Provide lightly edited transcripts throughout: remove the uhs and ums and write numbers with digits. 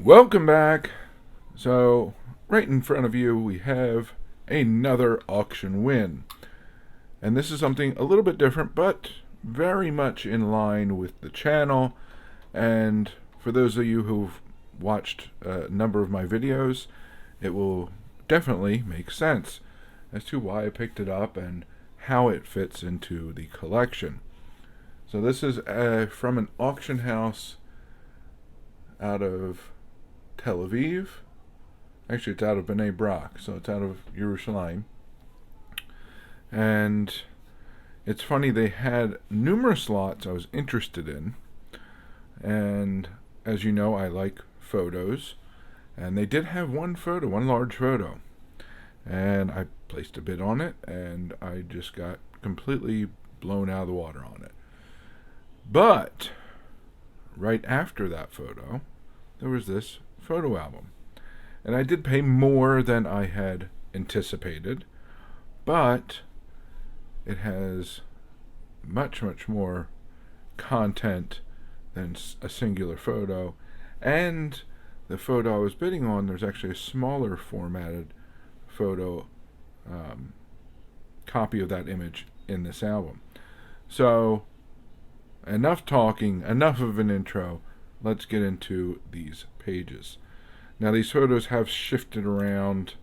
Welcome back. So, right in front of you, we have another auction win. And this is something a little bit different, but very much in line with the channel. And for those of you who've watched a number of my videos, it will definitely make sense as to why I picked it up and how it fits into the collection. So, this is from an auction house out of Tel Aviv. Actually, it's out of Bnei Brak, so it's out of Yerushalayim. And it's funny, they had numerous lots I was interested in. And as you know, I like photos. And they did have one large photo. And I placed a bid on it, and I just got completely blown out of the water on it. But right after that photo, there was this photo album. And I did pay more than I had anticipated, but it has much, much more content than a singular photo. And the photo I was bidding on, there's actually a smaller formatted photo copy of that image in this album. So, enough talking, enough of an intro. Let's get into these pages. Now, these photos have shifted around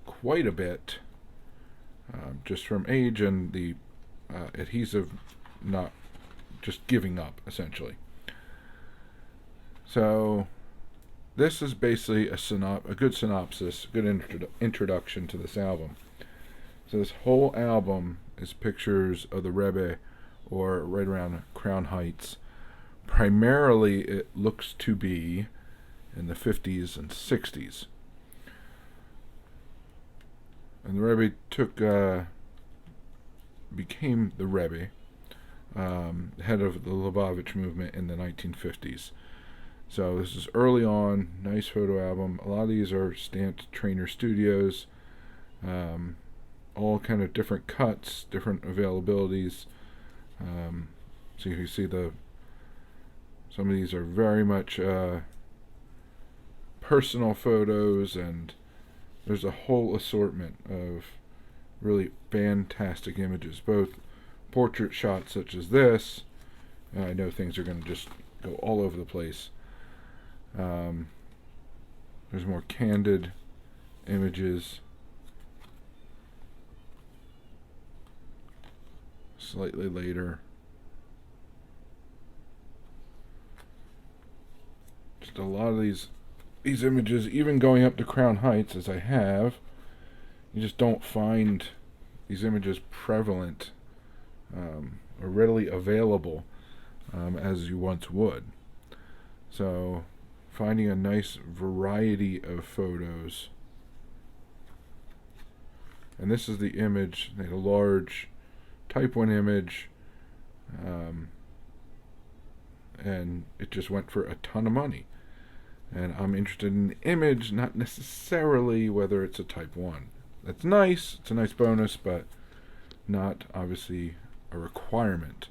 quite a bit, just from age and the adhesive not just giving up, essentially. So, this is basically a good synopsis, a good introduction to this album. So, this whole album is pictures of the Rebbe, or right around Crown Heights. Primarily, it looks to be in the 50s and 60s. And the Rebbe became the Rebbe, head of the Lubavitch movement in the 1950s. So this is early on, nice photo album. A lot of these are stamped Trainer Studios, all kind of different cuts, different availabilities. So you can see some of these are very much personal photos, and there's a whole assortment of really fantastic images, both portrait shots such as this. I know things are going to just go all over the place. There's more candid images, slightly later. Just a lot of these images, even going up to Crown Heights as I have, you just don't find these images prevalent or readily available as you once would. So finding a nice variety of photos. And this is the image. They had a large Type 1 image, and it just went for a ton of money. And I'm interested in the image, not necessarily whether it's a Type 1. That's nice, it's a nice bonus, but not obviously a requirement.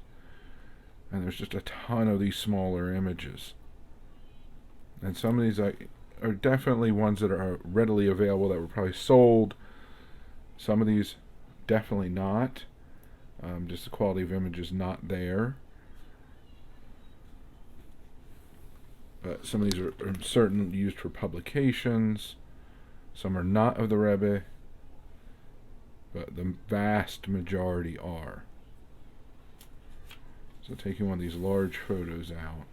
And there's just a ton of these smaller images. And some of these are definitely ones that are readily available that were probably sold. Some of these definitely not. Just the quality of image is not there. But some of these are certain used for publications. Some are not of the Rebbe, but the vast majority are. So taking one of these large photos out.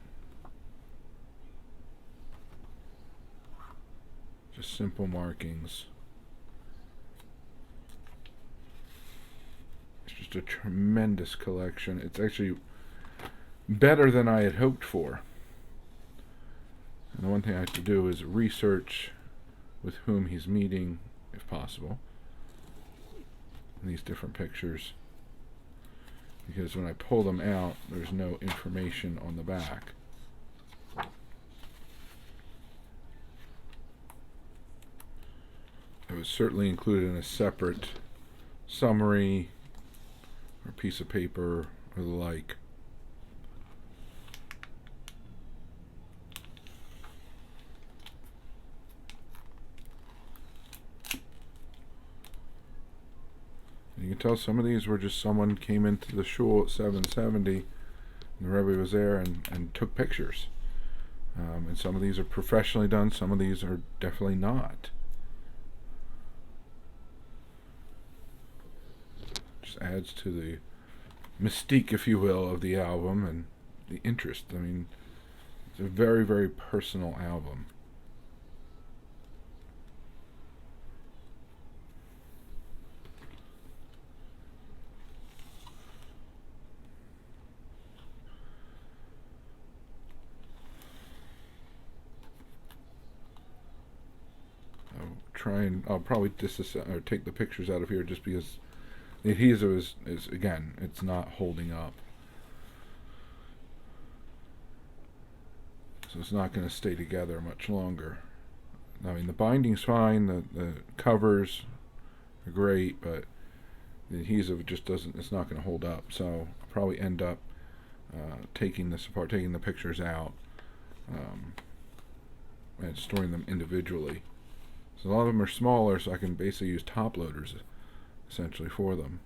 Just simple markings. It's just a tremendous collection. It's actually better than I had hoped for. And the one thing I have to do is research with whom he's meeting, if possible, in these different pictures. Because when I pull them out, there's no information on the back. It was certainly included in a separate summary or piece of paper or the like. You can tell some of these were just someone came into the shul at 770, and the Rebbe was there and took pictures. And some of these are professionally done, some of these are definitely not. Just adds to the mystique, if you will, of the album and the interest. I mean, it's a very, very personal album. I'll probably or take the pictures out of here just because the adhesive is again, it's not holding up. So it's not going to stay together much longer. I mean, the binding's fine, the covers are great, but the adhesive just doesn't, it's not going to hold up. So I'll probably end up taking this apart, taking the pictures out, and storing them individually. So a lot of them are smaller, so I can basically use top loaders essentially for them.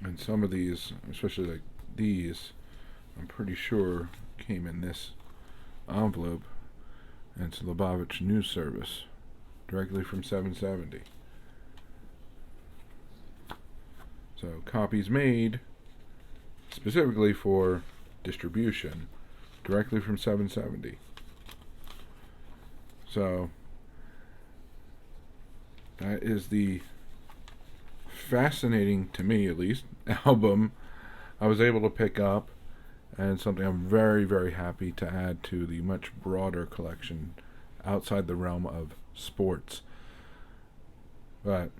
And some of these, especially like these, I'm pretty sure came in this envelope, and it's Lubavitch News Service, directly from 770. So copies made specifically for distribution, directly from 770. So that is the fascinating, to me at least, album I was able to pick up, and something I'm very, very happy to add to the much broader collection outside the realm of sports. But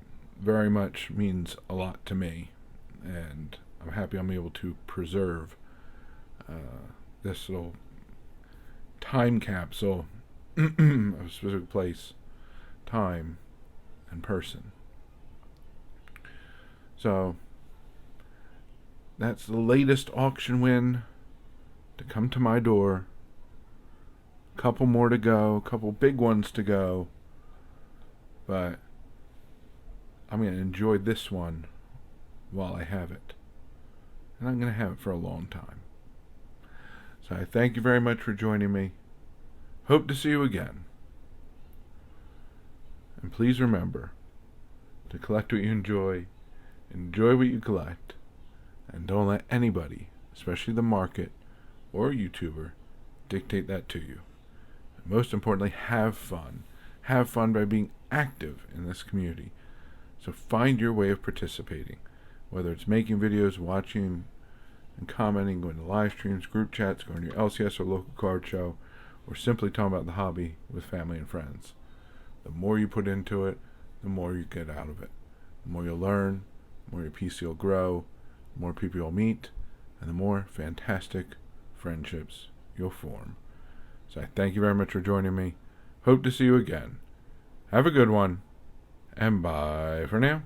very much means a lot to me, and I'm happy I'm able to preserve this little time capsule of a specific place, time, and person. So that's the latest auction win to come to my door. A couple more to go, a couple big ones to go, but I'm going to enjoy this one while I have it. And I'm going to have it for a long time. So I thank you very much for joining me. Hope to see you again. And please remember to collect what you enjoy what you collect, and don't let anybody, especially the market or a YouTuber, dictate that to you. And most importantly, have fun. Have fun by being active in this community. So find your way of participating, whether it's making videos, watching and commenting, going to live streams, group chats, going to your LCS or local card show, or simply talking about the hobby with family and friends. The more you put into it, the more you get out of it. The more you'll learn, the more your PC will grow, the more people you'll meet, and the more fantastic friendships you'll form. So I thank you very much for joining me. Hope to see you again. Have a good one, and bye for now.